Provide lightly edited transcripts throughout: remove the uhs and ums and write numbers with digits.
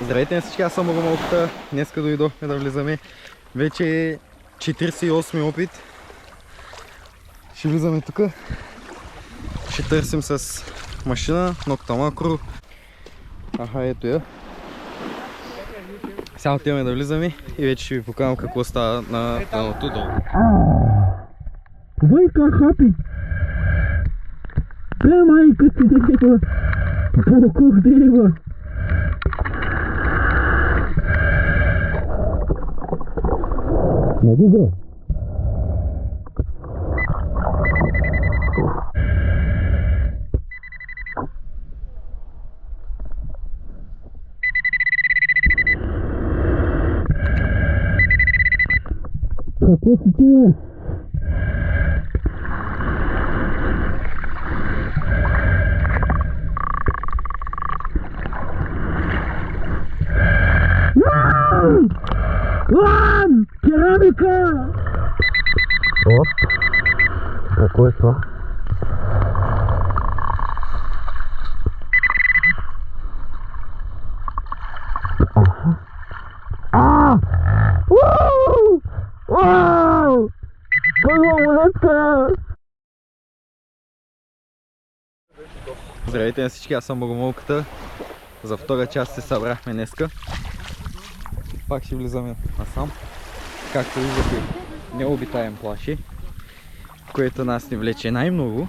Здравейте на всички, аз съм Богомолката. Днеска дойдохме да влизаме. Вече е 48-ми опит. Ще влизаме тук. Ще търсим с машина, Nokta Makro. Аха, ето я. Сега отиваме да влизаме и вече ще ви покажам какво става на дъното долу. Войка хапи! Бе, майка си дерева! Боков дерева! Не добре! Какво си ти е? Керамика! О, какво е това? Вау! Монетка! Здравейте на всички, аз съм Богомолката. За втора част се събрахме днеска. Пак ще влизаме насам. Както виждате, необитаем плаши, което нас ни влече най-много.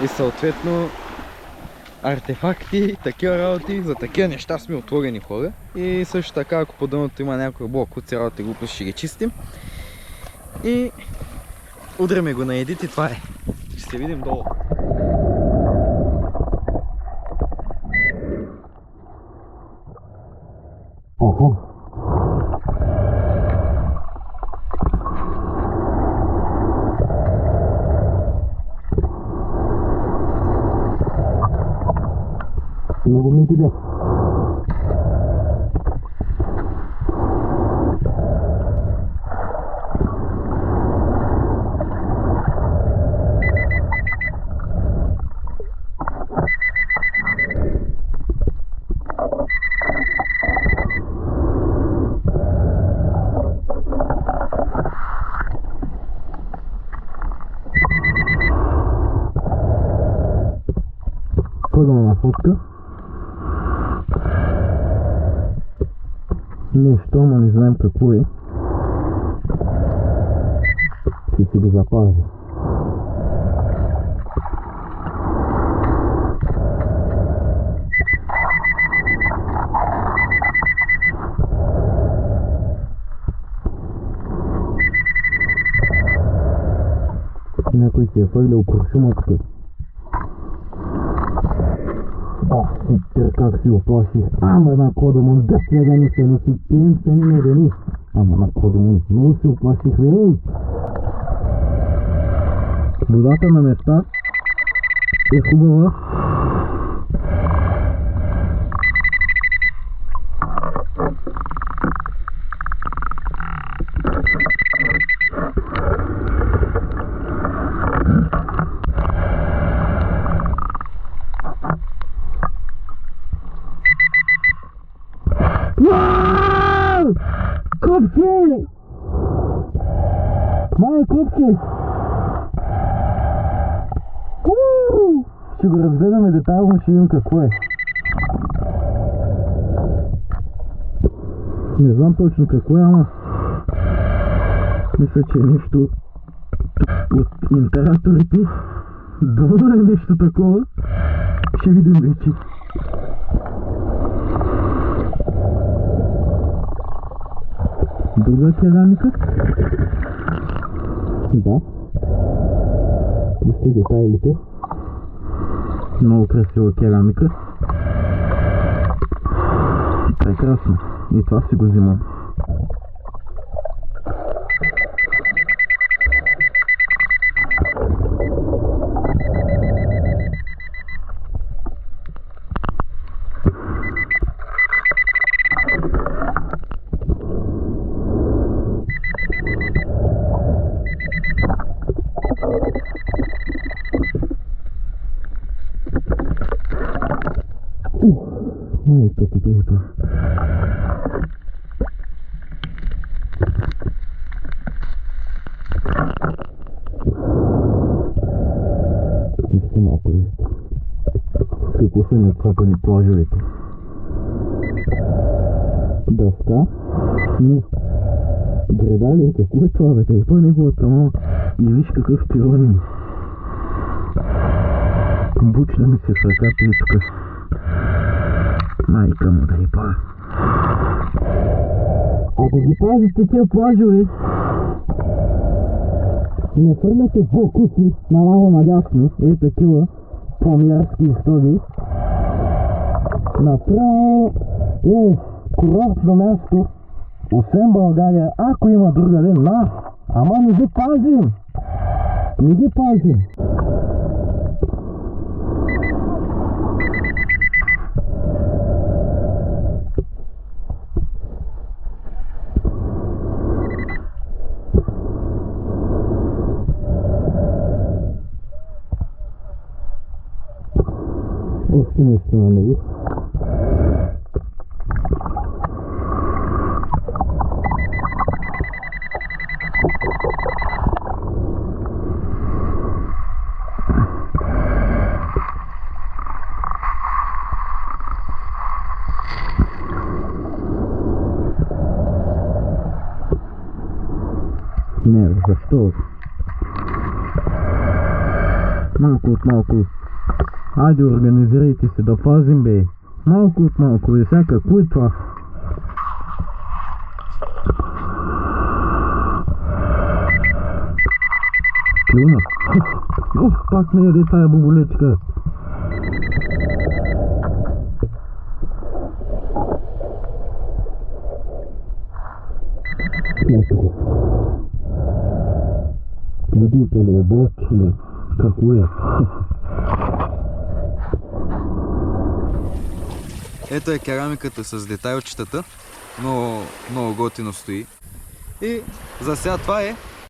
И съответно артефакти, такива работи, за такива неща сме отворени хора. И също така, ако по дъното има някой блок от цялата глупост, ще ги чистим. И удряме го на едит и това е. Ще се видим долу. Охо! Много ми тебе. Първана фотка. Нещо, ама не знаем какво е. Ще си го запазя. Някой си е фърлял куршумата. Как си оплаши. Ама на Кодомон, да сега не се носи, пием се не дени. Ама на Кодомон, много се оплаших, ей! Водата на места е хубава. Копки! Май копки! Ще го разгледаме детайлно, ще видим какво е. Не знам точно какво е, ама мисля, че е нещо от императорите. Долу е нещо такова. Ще видим вече. Друга керамика? Да. Вижте детайлите. Много красива керамика. Прекрасно. И това си го взимам. Майка Чакайте ето. Вижте малко ли. Какво са натрапани плажовете? Дъска? Не. Греда ли? Какво е това, бе? Ей, по неговата мама. И виж какъв пироним. Бучна ми се в ръката и тук. Майка му да и па. Ако ги пазите тия плажове, не фърляте фокуси наляво надясно, такива помярски стоги. Направо курортно място, освен България, ако има другаде, ама не ги пазим! Не ги пазим! Още нещо на него. Не, защо? Малко от малко. Айде, организирайте се да пазим, бе. Малко от малко, бе. Сега какво е това? Клюна. Пак не яде тая боболечка. Ето. Видите ли, бочи, какво е? Ето е керамиката с детайлчетата, много готино стои. И за сега това е.